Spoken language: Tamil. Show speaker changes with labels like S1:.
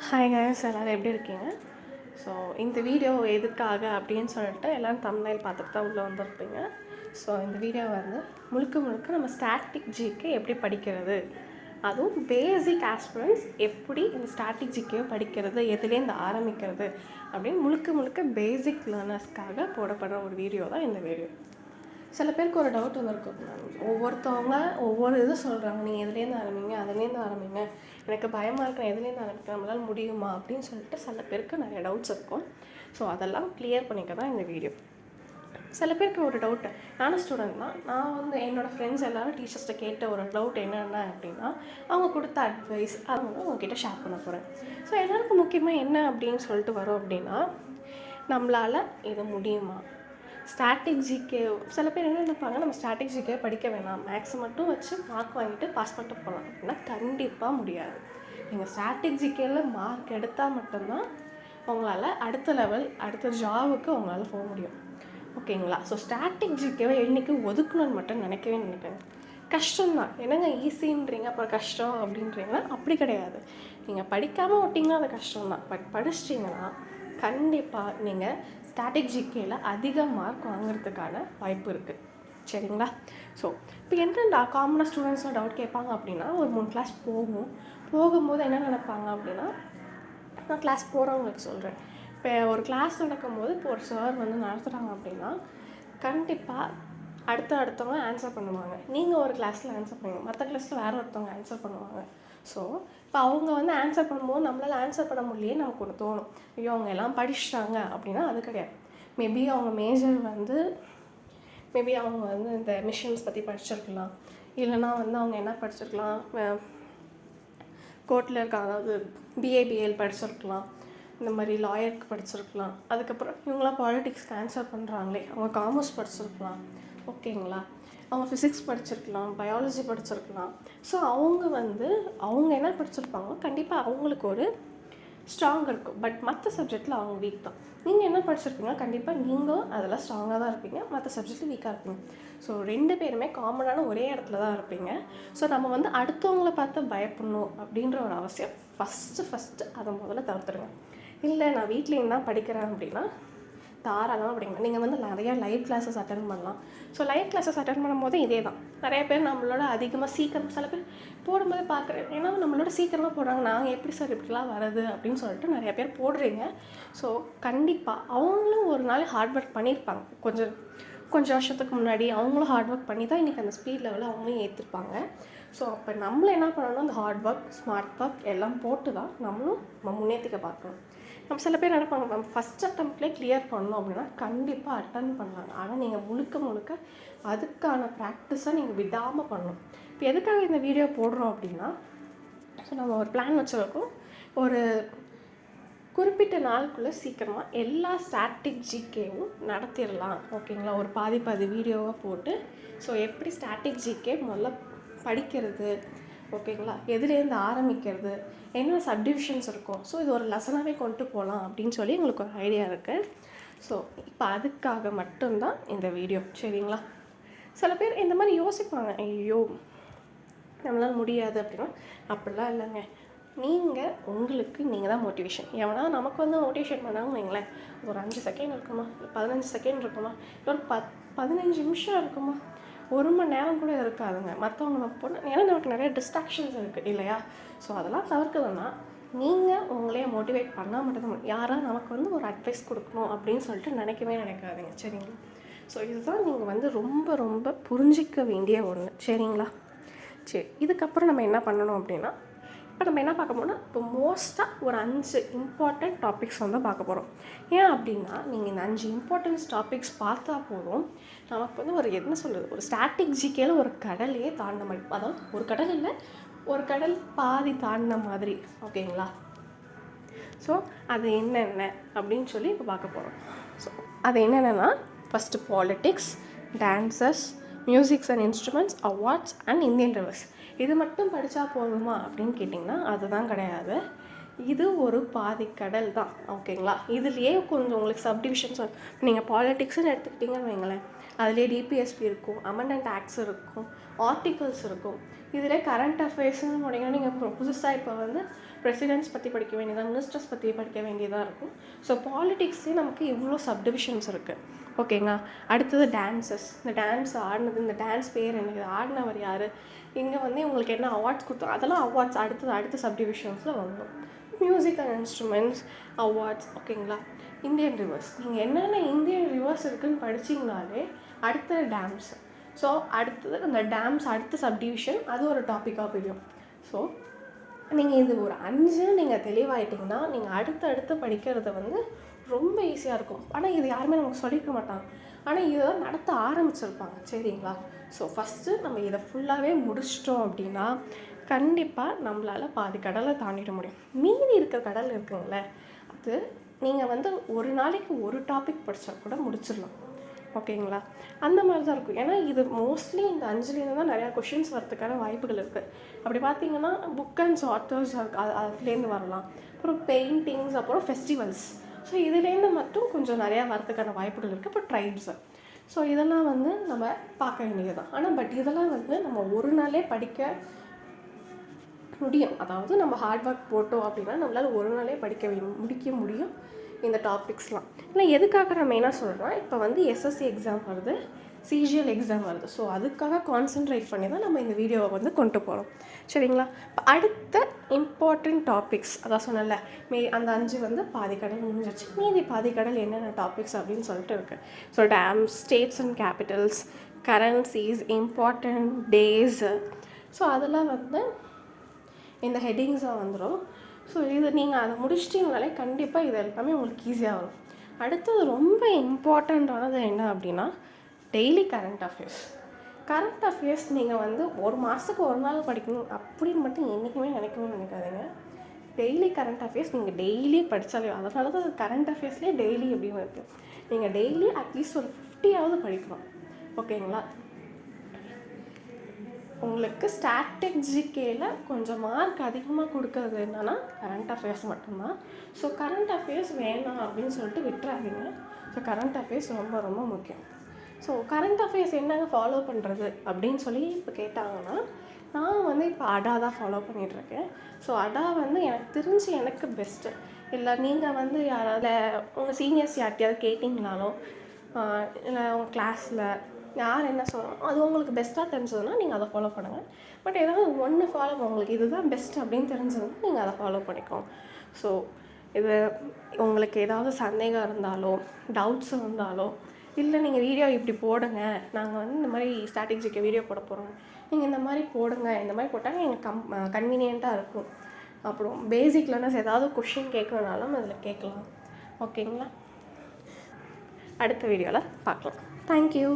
S1: ஹாய் guys, எல்லோரும் எப்படி இருக்கீங்க? ஸோ இந்த வீடியோ எதுக்காக அப்படின்னு சொல்லிட்டு எல்லோரும் தம்ப்நெயில் பார்த்துட்டு தான் உள்ளே வந்திருப்பீங்க. ஸோ இந்த வீடியோ வந்து முழுக்க நம்ம ஸ்டாட்டிக் ஜிகே எப்படி படிக்கிறது, அதுவும் பேசிக் ஆஸ்பிரன்ஸ் எப்படி இந்த ஸ்டாட்டிக் ஜிகேவை படிக்கிறது, எதுலேருந்து ஆரம்பிக்கிறது அப்படின்னு முழுக்க பேசிக் லேர்னர்ஸ்க்காக போடப்படுற ஒரு வீடியோ தான் இந்த வீடியோ. சில பேருக்கு ஒரு டவுட் வந்துருக்கும், ஒவ்வொருத்தவங்க ஒவ்வொரு இது சொல்கிறாங்க, நீங்கள் எதுலேருந்து ஆரம்பிங்க அதுலேருந்து ஆரம்பிங்க, எனக்கு பயமாக இருக்கிற எதுலேருந்து ஆரம்பிக்க நம்மளால் முடியுமா அப்படின்னு சொல்லிட்டு சில பேருக்கு நிறைய டவுட்ஸ் இருக்கும். ஸோ அதெல்லாம் கிளியர் பண்ணிக்க தான் இந்த வீடியோ. சில பேருக்கு ஒரு டவுட்டு, நானும் ஸ்டூடெண்ட் தான், நான் வந்து என்னோடய ஃப்ரெண்ட்ஸ் எல்லோரும் டீச்சர்ஸ்ட்டை கேட்ட ஒரு டவுட் என்னென்ன அப்படின்னா, அவங்க கொடுத்த அட்வைஸ் அதை வந்து உங்ககிட்ட ஷேர் பண்ண போகிறேன். ஸோ எல்லாருக்கும் முக்கியமாக என்ன அப்படின்னு சொல்லிட்டு வரோம் அப்படின்னா, நம்மளால் இது முடியுமா, ஸ்டாட்டிக் ஜிகே. சில பேர் என்ன நினைப்பாங்க, நம்ம ஸ்டாட்டிக் ஜிகே படிக்க வேணாம், மேக்ஸ் மட்டும் வச்சு மார்க் வாங்கிட்டு பாஸ் பண்ணிட்டு போகலாம் அப்படின்னா கண்டிப்பாக முடியாது. நீங்கள் ஸ்டாட்டிக் ஜிகேயில் மார்க் எடுத்தால் மட்டும்தான் உங்களால் அடுத்த லெவல் அடுத்த ஜாபுக்கு உங்களால் போக முடியும். ஓகேங்களா? ஸோ ஸ்டாட்டிக் ஜிகேவை என்றைக்கு ஒதுக்கணும்னு மட்டும் நினைக்கவே நினைக்கிறேன். கஷ்டம்தான், என்னங்க ஈஸின்றீங்க அப்புறம் கஷ்டம் அப்படின்றீங்கன்னா அப்படி கிடையாது. நீங்கள் படிக்காமல் விட்டிங்கன்னா அது கஷ்டம்தான், பட் படிச்சிட்டிங்கன்னா கண்டிப்பாக நீங்கள் ஸ்டாட்டிக் ஜிகேயில் அதிக மார்க் வாங்குறதுக்கான வாய்ப்பு இருக்குது. சரிங்களா? ஸோ இப்போ என்ன காமனாக ஸ்டூடெண்ட்ஸ்லாம் டவுட் கேட்பாங்க அப்படின்னா, ஒரு 3 கிளாஸ் போகும்போது என்ன நினைப்பாங்க அப்படின்னா, நான் கிளாஸ் போகிறவங்களுக்கு சொல்கிறேன், இப்போ ஒரு கிளாஸ் நடக்கும்போது இப்போ ஒரு சார் வந்து நடத்துகிறாங்க அப்படின்னா கண்டிப்பாக அடுத்தவங்க ஆன்சர் பண்ணுவாங்க. நீங்கள் ஒரு கிளாஸில் ஆன்சர் பண்ணுவீங்க, மற்ற கிளாஸில் வேறு ஒருத்தவங்க ஆன்சர் பண்ணுவாங்க. ஸோ இப்போ அவங்க வந்து ஆன்சர் பண்ணும்போது நம்மளால் ஆன்சர் பண்ண முடியலையே நமக்கு ஒன்று தோணும், ஐயோ அவங்க எல்லாம் படிச்சிட்டாங்க அப்படின்னா அது கிடையாது. மேபி அவங்க மேஜர் வந்து அவங்க வந்து இந்த மிஷின்ஸ் பற்றி படிச்சிருக்கலாம், இல்லைனா வந்து அவங்க என்ன படிச்சிருக்கலாம், கோர்ட்டில் இருக்க அதாவது பிஏபிஎல் படிச்சிருக்கலாம், இந்த மாதிரி லாயருக்கு படிச்சிருக்கலாம். அதுக்கப்புறம் இவங்களாம் பாலிட்டிக்ஸ்க்கு ஆன்சர் பண்ணுறாங்களே அவங்க காமர்ஸ் படிச்சிருக்கலாம். ஓகேங்களா? அவங்க ஃபிசிக்ஸ் படிச்சிருக்கலாம், பயாலஜி படிச்சிருக்கலாம். ஸோ அவங்க என்ன படிச்சிருப்பாங்களோ கண்டிப்பாக அவங்களுக்கு ஒரு ஸ்ட்ராங் இருக்கும். பட் மற்ற சப்ஜெக்டில் அவங்க வீக் தான். நீங்கள் என்ன படிச்சிருப்பீங்க, கண்டிப்பாக நீங்களும் அதெல்லாம் ஸ்ட்ராங்காக தான் இருப்பீங்க, மற்ற சப்ஜெக்டில் வீக்காக இருப்பீங்க. ஸோ 2 பேருமே காமனான ஒரே இடத்துல தான் இருப்பீங்க. ஸோ நம்ம வந்து அடுத்தவங்கள பார்த்து பயப்படணும் அப்படின்ற ஒரு அவசியம் ஃபஸ்ட்டு அதை முதல்ல தவிர்த்துடுங்க. இல்லை நான் வீட்லேயும் தான் படிக்கிறேன் அப்படின்னா தாராளமாக படிக்கணும். நீங்கள் வந்து நிறையா லைவ் கிளாஸஸ் அட்டென்ட் பண்ணலாம். ஸோ லைவ் கிளாஸஸ் அட்டென்ட் பண்ணும்போது இதே தான், நிறைய பேர் நம்மளோட அதிகமாக சீக்கிரம் சில பேர் போடும்போது பார்க்குறேன், ஏன்னா நம்மளோட சீக்கிரமாக போடுறாங்க, நாங்கள் எப்படி சார் இப்படிலாம் வருது அப்படின்னு சொல்லிட்டு நிறைய பேர் போடுறீங்க. ஸோ கண்டிப்பாக அவங்களும் ஒரு நாள் ஹார்ட் ஒர்க் பண்ணியிருப்பாங்க, கொஞ்சம் வருஷத்துக்கு முன்னாடி அவங்களும் ஹார்ட் ஒர்க் பண்ணி தான் இன்றைக்கி அந்த ஸ்பீட் லெவலில் அவங்களும் ஏற்றிருப்பாங்க. ஸோ அப்போ நம்மளை என்ன பண்ணணும், அந்த ஹார்ட் ஒர்க் ஸ்மார்ட் ஒர்க் எல்லாம் போட்டு தான் நம்மளும் நம்ம முன்னேற்றிக்க பார்க்கணும். நம்ம சில பேர் நினைப்பாங்க, நம்ம ஃபஸ்ட் அட்டம்ப்ட்லேயே கிளியர் பண்ணணும் அப்படின்னா கண்டிப்பாக அட்டன் பண்ணலாங்க. ஆனால் நீங்கள் முழுக்க அதுக்கான ப்ராக்டிஸை நீங்கள் விடாமல் பண்ணணும். இப்போ எதுக்காக இந்த வீடியோ போடுறோம் அப்படின்னா, ஸோ நம்ம ஒரு பிளான் வச்சுருக்கோம், ஒரு குறிப்பிட்ட நாளுக்குள்ளே சீக்கிரமாக எல்லா ஸ்டாட்டிக் ஜிகேவும் நடத்திடலாம். ஓகேங்களா? ஒரு பாதி வீடியோவாக போட்டு, ஸோ எப்படி ஸ்டாட்டிக் ஜிகே முதல்ல படிக்கிறது, ஓகேங்களா, எதுலேருந்து ஆரம்பிக்கிறது, என்ன சப்டிவிஷன்ஸ் இருக்கும், ஸோ இது ஒரு லெசனாகவே கொண்டு போகலாம் அப்படின்னு சொல்லி எங்களுக்கு ஒரு ஐடியா இருக்குது. ஸோ இப்போ அதுக்காக மட்டும்தான் இந்த வீடியோ. சரிங்களா? சில பேர் இந்த மாதிரி யோசிப்பாங்க, ஐயோ நம்மளால் முடியாது அப்படின்னா. அப்படிலாம் இல்லைங்க, நீங்கள் தான் மோட்டிவேஷன். எவனா நமக்கு வந்து மோட்டிவேஷன் பண்ணாங்கன்னு வைங்களேன், ஒரு 5 செகண்ட் இருக்குமா, 15 செகண்ட் இருக்குமா, ஒரு 15 நிமிஷம் இருக்குமா, 1 மணி நேரம் கூட இருக்காதுங்க. மற்றவங்க நம்ம போனால், ஏன்னா நமக்கு நிறைய டிஸ்ட்ராக்ஷன்ஸ் இருக்குது இல்லையா? ஸோ அதெல்லாம் தவிர்க்குதுன்னா நீங்கள் உங்களையே மோட்டிவேட் பண்ணால் மட்டும்தான். யாராவது நமக்கு வந்து ஒரு அட்வைஸ் கொடுக்கணும் அப்படின்னு சொல்லிட்டு நினைக்காதீங்க. சரிங்களா? ஸோ இதுதான் நீங்கள் வந்து ரொம்ப புரிஞ்சிக்க வேண்டிய ஒன்று. சரிங்களா? சரி, இதுக்கப்புறம் நம்ம என்ன பண்ணணும் அப்படின்னா, இப்போ நம்ம என்ன பார்க்க போனால், இப்போ மோஸ்ட்டாக ஒரு 5 இம்பார்ட்டண்ட் டாபிக்ஸ் வந்து பார்க்க போகிறோம். ஏன் அப்படின்னா, நீங்கள் இந்த 5 இம்பார்ட்டன்ஸ் டாபிக்ஸ் பார்த்தா போதும், நமக்கு வந்து ஒரு ஸ்டாட்டிக் ஜிகேல ஒரு கடலையே தாண்டின மாதிரி, அதாவது ஒரு கடல் இல்லை, ஒரு கடல் பாதி தாண்டின மாதிரி. ஓகேங்களா? ஸோ அது என்னென்ன அப்படின்னு சொல்லி இப்போ பார்க்க போகிறோம். ஸோ அது என்னென்னா, first politics, dances, musics and instruments, awards and Indian reverse. இது மட்டும் படித்தா போதுமா அப்படின்னு கேட்டிங்கன்னா அதுதான் கிடையாது. இது ஒரு பாதிக்கடல் தான். ஓகேங்களா? இதுலேயே கொஞ்சம் உங்களுக்கு சப்டிவிஷன்ஸ் நீங்கள் பாலிட்டிக்ஸ்ன்னு எடுத்துக்கிட்டிங்கன்னு வைங்களேன், அதுலேயே டிபிஎஸ்பி இருக்கும், அமெண்டன்ட் ஆக்ட்ஸ் இருக்கும், ஆர்டிகல்ஸ் இருக்கும். இதில் கரண்ட் அஃபேர்ஸ்ன்னு போனீங்கன்னா நீங்கள் புதுசாக இப்போ வந்து பிரசிடென்ட்ஸ் பற்றி படிக்க வேண்டியதாக, மினிஸ்டர்ஸ் பற்றி படிக்க வேண்டியதாக இருக்கும். ஸோ பாலிட்டிக்ஸ்லேயே நமக்கு இவ்வளோ சப்டிவிஷன்ஸ் இருக்குது. ஓகேங்களா? அடுத்தது டான்ஸஸ். இந்த டான்ஸ் ஆடினது, இந்த டான்ஸ் பேர் என்ன, இது ஆடினவர் யார், இங்கே வந்து உங்களுக்கு என்ன அவார்ட்ஸ் கொடுத்தோம், அதெல்லாம் அவார்ட்ஸ் அடுத்த சப்டிவிஷன்ஸில் வந்துடும். Music and instruments awards. ஓகேங்களா? Indian rivers. நீங்கள் என்னென்ன இந்தியன் ரிவர்ஸ் இருக்குதுன்னு படிச்சிங்கனாலே அடுத்த டேம்ஸ். ஸோ அடுத்தது அந்த டேம்ஸ் அடுத்த சப்டிவிஷன், அது ஒரு டாப்பிக்காக போயிடும். ஸோ நீங்கள் இது ஒரு 5 நீங்கள் தெளிவாயிட்டிங்கன்னா நீங்கள் அடுத்து படிக்கிறது வந்து ரொம்ப ஈஸியாக இருக்கும். ஆனால் இது யாருமே நமக்கு சொல்லிக்க மாட்டாங்க. ஆனால் இதை தான் நடத்த ஆரம்பிச்சிருப்பாங்க. சரிங்களா? ஸோ ஃபஸ்ட்டு நம்ம இதை ஃபுல்லாகவே முடிச்சிட்டோம் அப்படின்னா கண்டிப்பாக நம்மளால் பாதி கடலை தாண்டிட முடியும். மீதி இருக்கிற கடல் இருக்குங்களே, அது நீங்கள் வந்து ஒரு நாளைக்கு ஒரு டாபிக் படித்தா கூட முடிச்சிடலாம். ஓகேங்களா? அந்த மாதிரி தான் இருக்கும். ஏன்னா இது மோஸ்ட்லி இந்த 5லேருந்து தான் நிறையா கொஷின்ஸ் வரதுக்கான வாய்ப்புகள் இருக்குது. அப்படி பார்த்தீங்கன்னா புக் அண்ட் ஆத்தர்ஸ் அதுலேருந்து வரலாம். அப்புறம் பெயிண்டிங்ஸ், அப்புறம் ஃபெஸ்டிவல்ஸ். ஸோ இதுலேருந்து மட்டும் கொஞ்சம் நிறையா வரதுக்கான வாய்ப்புகள் இருக்குது. அப்புறம் ட்ரைப்ஸு. ஸோ இதெல்லாம் வந்து நம்ம பார்க்க வேண்டியது தான். ஆனால் பட் இதெல்லாம் வந்து நம்ம ஒரு நாளே படிக்க முடியும். அதாவது நம்ம ஹார்ட் ஒர்க் போட்டோம் அப்படின்னா நம்மளால் ஒரு நாளே முடிக்க முடியும் இந்த டாபிக்ஸ்லாம். இல்லை எதுக்காக நான் மெயினாக சொல்கிறேன்னா, இப்போ வந்து எஸ்எஸ்சி எக்ஸாம் வருது, சிஜிஎல் எக்ஸாம் வருது. ஸோ அதுக்காக கான்சென்ட்ரேட் பண்ணி தான் நம்ம இந்த வீடியோவை வந்து கொண்டு போகிறோம். சரிங்களா? இப்போ அடுத்த இம்பார்ட்டண்ட் டாபிக்ஸ் அதான் சொன்னல, அந்த 5 வந்து பாதிக்கடல் முடிஞ்சிச்சு. மீதி பாதிக்கடல் என்னென்ன டாபிக்ஸ் அப்படின்னு சொல்லிட்டு இருக்குது. So dams, states and capitals, currencies, important days. ஸோ அதெல்லாம் வந்து இந்த ஹெட்டிங்ஸாக வந்துடும். ஸோ இது நீங்கள் அதை முடிச்சிட்டிங்கனாலே கண்டிப்பாக இது எல்லாமே உங்களுக்கு ஈஸியாக வரும். அடுத்தது ரொம்ப இம்பார்ட்டண்ட்டானது என்ன அப்படின்னா, டெய்லி கரண்ட் அஃபேர்ஸ் நீங்கள் வந்து ஒரு மாதத்துக்கு ஒரு நாள் படிக்கணும் அப்படின்னு மட்டும் என்றைக்குமே நினைக்காதீங்க. டெய்லி கரண்ட் அஃபேர்ஸ் நீங்கள் டெய்லி படித்தாலே, அதனால தான் கரண்ட் அஃபேர்ஸ்லேயே டெய்லி எப்படியும் இருக்குது. நீங்கள் டெய்லி அட்லீஸ்ட் ஒரு 50ஆவது படிக்கணும். ஓகேங்களா? உங்களுக்கு ஸ்டாட்டிக் ஜிகேயில் கொஞ்சம் மார்க் அதிகமாக கொடுக்கறது என்னென்னா கரண்ட் அஃபேர்ஸ் மட்டும்தான். ஸோ கரண்ட் அஃபேர்ஸ் வேணாம் அப்படின்னு சொல்லிட்டு விட்டுறாதீங்க. ஸோ கரண்ட் அஃபேர்ஸ் ரொம்ப ரொம்ப முக்கியம். ஸோ கரண்ட் அஃபேர்ஸ் என்னங்க ஃபாலோ பண்ணுறது அப்படின்னு சொல்லி இப்போ கேட்டாங்கன்னா, நான் வந்து இப்போ அடா தான் ஃபாலோ பண்ணிகிட்ருக்கேன். ஸோ அடா வந்து எனக்கு பெஸ்ட்டு. இல்லை நீங்கள் வந்து யாராவது உங்கள் சீனியர்ஸ் யார்கிட்டையாவது கேட்டிங்கனாலோ, இல்லை உங்கள் கிளாஸில் யார் என்ன சொல்லணும் அது உங்களுக்கு பெஸ்ட்டாக தெரிஞ்சதுன்னா நீங்கள் அதை ஃபாலோ பண்ணுங்கள். பட் ஏதாவது ஒன்று ஃபாலோ உங்களுக்கு இதுதான் பெஸ்ட் அப்படின்னு தெரிஞ்சதுன்னா நீங்கள் அதை ஃபாலோ பண்ணிக்கோங்க. ஸோ இது உங்களுக்கு ஏதாவது சந்தேகம் இருந்தாலோ, டவுட்ஸ் இருந்தாலோ, இல்லை நீங்கள் வீடியோ இப்படி போடுங்க, நாங்கள் வந்து இந்த மாதிரி ஸ்டாட்டிக் ஜிகே வீடியோ போட போகிறோம், நீங்கள் இந்த மாதிரி போடுங்க, இந்த மாதிரி போட்டால் எங்களுக்கு கன்வீனியண்ட்டாக இருக்கும். அப்புறம் பேசிக் லேர்னர்ஸ் ஏதாவது கொஷின் கேட்கணுனாலும் அதில் கேட்கலாம். ஓகேங்களா? அடுத்த வீடியோவில் பார்க்கலாம். தேங்க்யூ.